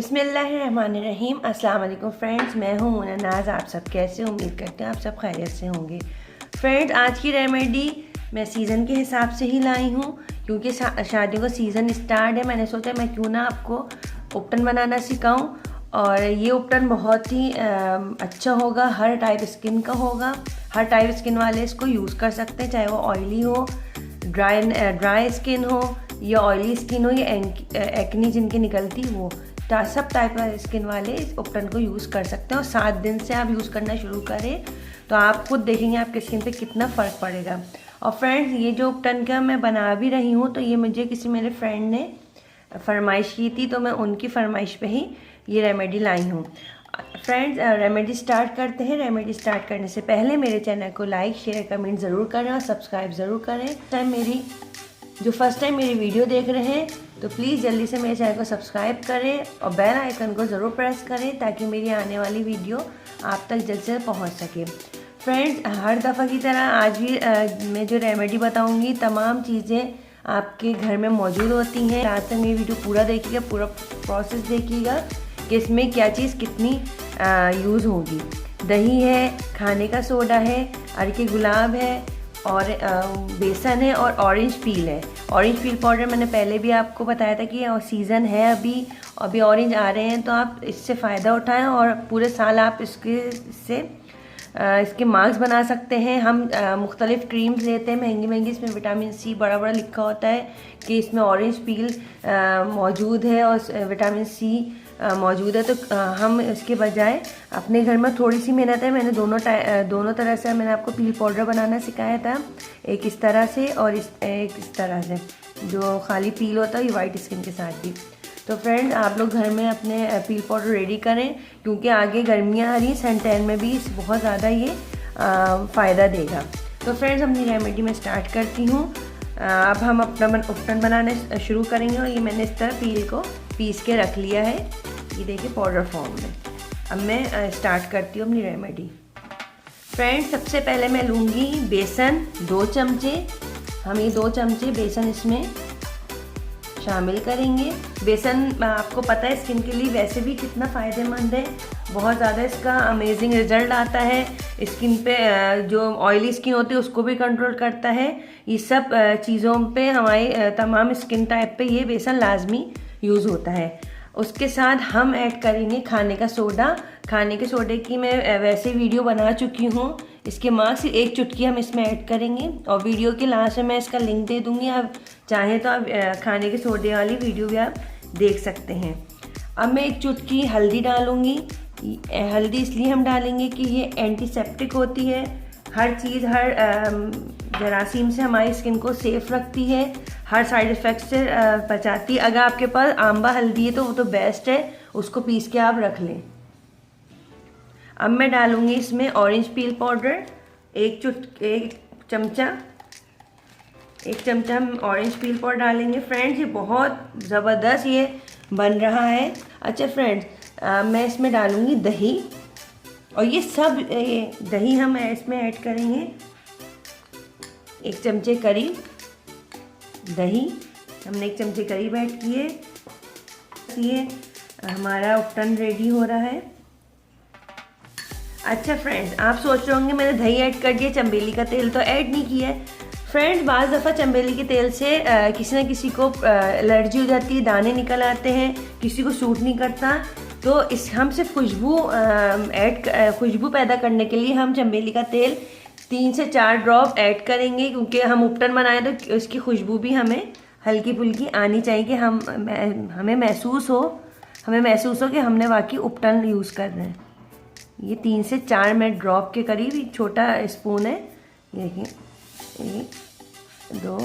बिस्मिल्लाहिर्रहमानिर्रहीम। अस्सलाम वालेकुम फ्रेंड्स, मैं हूँ मुना नाज। आप सब कैसे, उम्मीद करते हैं आप सब खैरियत से होंगे। फ्रेंड्स, आज की रेमेडी मैं सीज़न के हिसाब से ही लाई हूँ, क्योंकि शादियों का सीज़न स्टार्ट है। मैंने सोचा मैं क्यों ना आपको उपटन बनाना सिखाऊँ, और ये उपटन बहुत ही अच्छा होगा। हर टाइप स्किन का होगा, हर टाइप स्किन वाले इसको यूज़ कर सकते हैं, चाहे वो ऑयली हो, ड्राई स्किन हो, या ऑयली स्किन हो, या एक्नी जिनकी निकलती वो, सब टाइप का स्किन वाले इस उपटन को यूज़ कर सकते हैं। और 7 दिन से आप यूज़ करना शुरू करें तो आप खुद देखेंगे आपके स्किन पे कितना फ़र्क पड़ेगा। और फ्रेंड्स, ये जो उपटन का मैं बना भी रही हूँ, तो ये मुझे किसी मेरे फ्रेंड ने फरमाइश की थी, तो मैं उनकी फरमाइश पे ही ये रेमेडी लाई हूँ। फ्रेंड्स, रेमेडी स्टार्ट करते हैं। रेमेडी स्टार्ट करने से पहले मेरे चैनल को लाइक, शेयर, कमेंट ज़रूर करें और सब्सक्राइब ज़रूर करें। जो फर्स्ट टाइम मेरी वीडियो देख रहे हैं तो प्लीज़ जल्दी से मेरे चैनल को सब्सक्राइब करें और बेल आइकन को ज़रूर प्रेस करें, ताकि मेरी आने वाली वीडियो आप तक जल्द से पहुंच सके। फ्रेंड्स, हर दफ़ा की तरह आज भी मैं जो रेमेडी बताऊंगी, तमाम चीज़ें आपके घर में मौजूद होती हैं। आज तक मेरी वीडियो पूरा देखिएगा, पूरा प्रोसेस देखिएगा कि इसमें क्या चीज़ कितनी यूज़ होगी। दही है, खाने का सोडा है, अरके गुलाब है, और बेसन है, और ऑरेंज पील है। ऑरेंज पील पाउडर मैंने पहले भी आपको बताया था कि सीज़न है अभी ऑरेंज आ रहे हैं, तो आप इससे फ़ायदा उठाएं और पूरे साल आप इसके मास्क बना सकते हैं। हम मुख्तलिफ़ क्रीम्स लेते हैं महंगी महंगी, इसमें विटामिन सी बड़ा बड़ा लिखा होता है कि इसमें ऑरेंज पील मौजूद है और विटामिन सी मौजूद है। तो हम इसके बजाय अपने घर में थोड़ी सी मेहनत है, मैंने दोनों तरह से मैंने आपको पील पाउडर बनाना सिखाया था, एक इस तरह से और एक इस तरह से, जो खाली पील होता है ये वाइट स्किन के साथ भी। तो फ्रेंड्स, आप लोग घर में अपने पील पाउडर रेडी करें, क्योंकि आगे गर्मियाँ आ रही, सन टैन में भी बहुत ज़्यादा ये फ़ायदा देगा। तो फ्रेंड्स, अपनी रेमेडी में स्टार्ट करती हूँ। अब हम अपना उपटन बनाना शुरू करेंगे, और ये मैंने इस तरह पील को पीस के रख लिया है, ये देखिए पाउडर फॉर्म में। अब मैं स्टार्ट करती हूँ अपनी रेमेडी। फ्रेंड्स, सबसे पहले मैं लूँगी बेसन 2 चमचे। हम ये 2 चमचे बेसन इसमें शामिल करेंगे। बेसन आपको पता है स्किन के लिए वैसे भी कितना फ़ायदेमंद है, बहुत ज़्यादा इसका अमेजिंग रिजल्ट आता है। स्किन पे जो ऑयली स्किन होती है उसको भी कंट्रोल करता है। ये सब चीज़ों पे, हमारी तमाम स्किन टाइप पे ये बेसन लाजमी यूज़ होता है। उसके साथ हम ऐड करेंगे खाने का सोडा। खाने के सोडे की मैं वैसे वीडियो बना चुकी हूँ, इसके मार्क्स 1 चुटकी हम इसमें ऐड करेंगे, और वीडियो के लास्ट में मैं इसका लिंक दे दूँगी। आप चाहें तो आप खाने के सोडे वाली वीडियो भी आप देख सकते हैं। अब मैं 1 चुटकी हल्दी डालूँगी। हल्दी इसलिए हम डालेंगे कि ये एंटीसेप्टिक होती है, हर चीज़, हर जरासीम से हमारी स्किन को सेफ रखती है, हर साइड इफ़ेक्ट से बचाती है। अगर आपके पास आंबा हल्दी है तो वो तो बेस्ट है, उसको पीस के आप रख लें। अब मैं डालूँगी इसमें ऑरेंज पील पाउडर, 1 चमचा हम ऑरेंज पील पाउडर डालेंगे। फ्रेंड्स, ये बहुत ज़बरदस्त ये बन रहा है। अच्छा फ्रेंड्स, मैं इसमें डालूँगी दही, और ये दही हम इसमें ऐड करेंगे 1 चमचे करीब दही। हमने 1 चमचे करीब ऐड किए। ये हमारा उपटन रेडी हो रहा है। अच्छा फ्रेंड्स, आप सोच रहे होंगे मैंने दही ऐड कर दिया, चमेली का तेल तो ऐड नहीं किया है। फ्रेंड्स, बाज़ दफ़ा चमेली के तेल से किसी न किसी को एलर्जी हो जाती है, दाने निकल आते हैं, किसी को सूट नहीं करता। तो हम सिर्फ खुशबू पैदा करने के लिए हम चमेली का तेल 3 से 4 ड्रॉप ऐड करेंगे, क्योंकि हम उपटन बनाएं तो उसकी खुशबू भी हमें हल्की फुल्की आनी चाहिए, कि हमें महसूस हो कि हमने वाकई उपटन यूज़ कर रहे हैं। ये 3 से 4 मैं ड्रॉप के करीब, छोटा स्पून है, ये देखिए, 1 2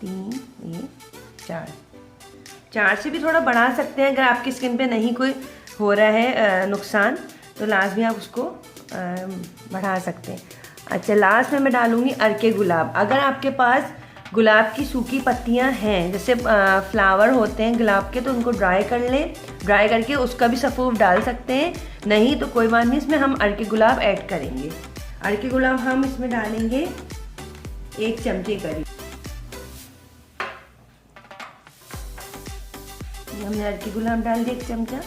3 ये 4 से भी थोड़ा बढ़ा सकते हैं। अगर आपकी स्किन पे नहीं कोई हो रहा है नुकसान, तो लाजमी आप उसको बढ़ा सकते हैं। अच्छा, लास्ट में मैं डालूँगी अरके गुलाब। अगर आपके पास गुलाब की सूखी पत्तियां हैं, जैसे फ्लावर होते हैं गुलाब के, तो उनको ड्राई कर लें। ड्राई करके उसका भी सफ़ूफ डाल सकते हैं, नहीं तो कोई बात नहीं, इसमें हम अरके गुलाब ऐड करेंगे। अरके गुलाब हम इसमें डालेंगे 1 चमचे करीब। हमने अर्के गुलाब डाल दिया 1 चमचा।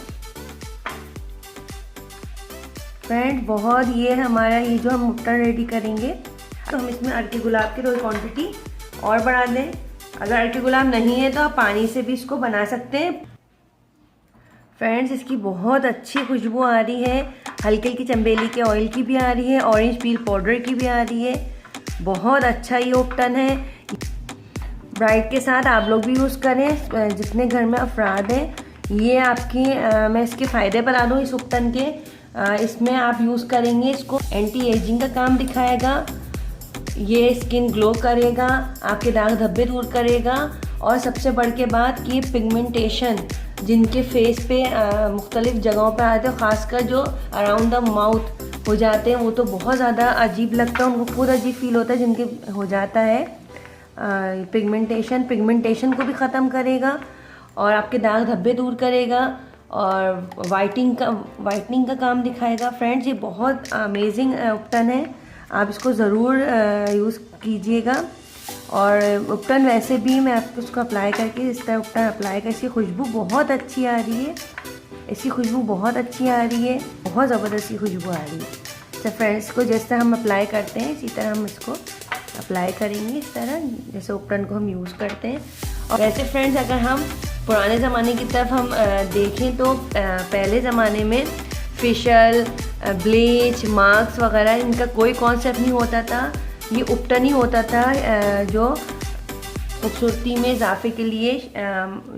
फ्रेंड बहुत ये हमारा ये जो हम उपटन रेडी करेंगे, तो हम इसमें अर्के गुलाब की थोड़ी क्वांटिटी और बढ़ा दें। अगर अर्के गुलाब नहीं है तो आप पानी से भी इसको बना सकते हैं। फ्रेंड्स इसकी बहुत अच्छी खुशबू आ रही है, हल्की हल्की चंबेली के ऑयल की भी आ रही है, ऑरेंज पील पाउडर की भी आ रही है। बहुत अच्छा ये उपटन है। ब्राइड के साथ आप लोग भी यूज़ करें, जितने घर में अफराद हैं। ये आपकी मैं इसके फ़ायदे बता दूँ इस उपटन के। इसमें आप यूज़ करेंगे, इसको एंटी एजिंग का काम दिखाएगा, ये स्किन ग्लो करेगा, आपके दाग धब्बे दूर करेगा, और सबसे बढ़ के बात कि पिगमेंटेशन जिनके फेस पे मुख्तलिफ जगहों पे आते हैं, ख़ासकर जो अराउंड द माउथ हो जाते हैं, वो तो बहुत ज़्यादा अजीब लगता है, उनको खुद अजीब फील होता है जिनके हो जाता है पिगमेंटेशन को भी ख़त्म करेगा और आपके दाग धब्बे दूर करेगा और वाइटनिंग का काम दिखाएगा। फ्रेंड्स ये बहुत अमेजिंग उपटन है, आप इसको ज़रूर यूज़ कीजिएगा। और उपटन वैसे भी मैं आपको उसको अप्लाई करके इस तरह उपटन अप्लाई कर, इसकी खुशबू बहुत अच्छी आ रही है, इसकी खुशबू बहुत अच्छी आ रही है, बहुत ज़बरदस्त खुशबू आ रही है। तो फ्रेंड्स को जिस तरह हम अप्लाई करते हैं इसी तरह हम इसको अप्लाई करेंगे, इस तरह जैसे उपटन को हम यूज़ करते हैं। और वैसे फ्रेंड्स अगर हम पुराने ज़माने की तरफ हम देखें तो पहले ज़माने में फेशियल, ब्लीच, मार्क्स वगैरह इनका कोई कॉन्सेप्ट नहीं होता था, ये उपटन ही होता था जो खूबसूरती में इजाफे के लिए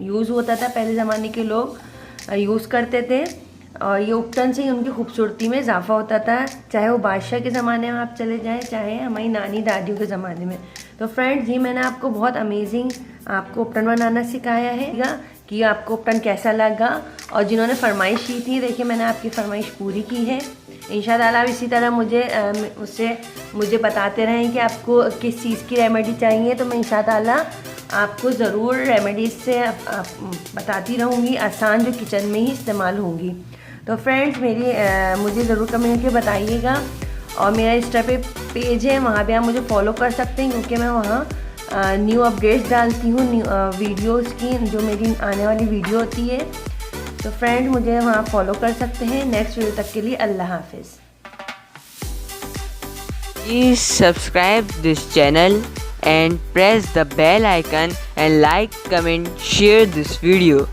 यूज़ होता था। पहले ज़माने के लोग यूज़ करते थे और ये उपटन से ही उनकी खूबसूरती में इजाफा होता था, चाहे वो बादशाह के ज़माने में आप चले जाएं, चाहे हमारी नानी दादियों के ज़माने में। तो फ्रेंड्स ये मैंने आपको बहुत अमेजिंग आपको उपटन बनाना सिखाया है कि आपको उपटन कैसा लगा, और जिन्होंने फरमाइश की थी, देखिए मैंने आपकी फरमाइश पूरी की है। इंशाअल्लाह आप इसी तरह मुझे बताते रहें कि आपको किस चीज़ की रेमेडी चाहिए, तो मैं इंशाअल्लाह आपको ज़रूर रेमेडीज से बताती रहूँगी, आसान जो किचन में ही इस्तेमाल होंगी। तो फ्रेंड्स मुझे ज़रूर कमेंट करके बताइएगा, और मेरा इंस्टा पे पेज है, वहाँ पे आप मुझे फॉलो कर सकते हैं, क्योंकि मैं वहाँ न्यू अपडेट्स डालती हूँ वीडियोस की, जो मेरी आने वाली वीडियो होती है। तो फ्रेंड्स मुझे वहाँ फॉलो कर सकते हैं। नेक्स्ट वीडियो तक के लिए अल्लाह हाफिज़। Please subscribe this channel and press the bell icon and like, comment, share this video.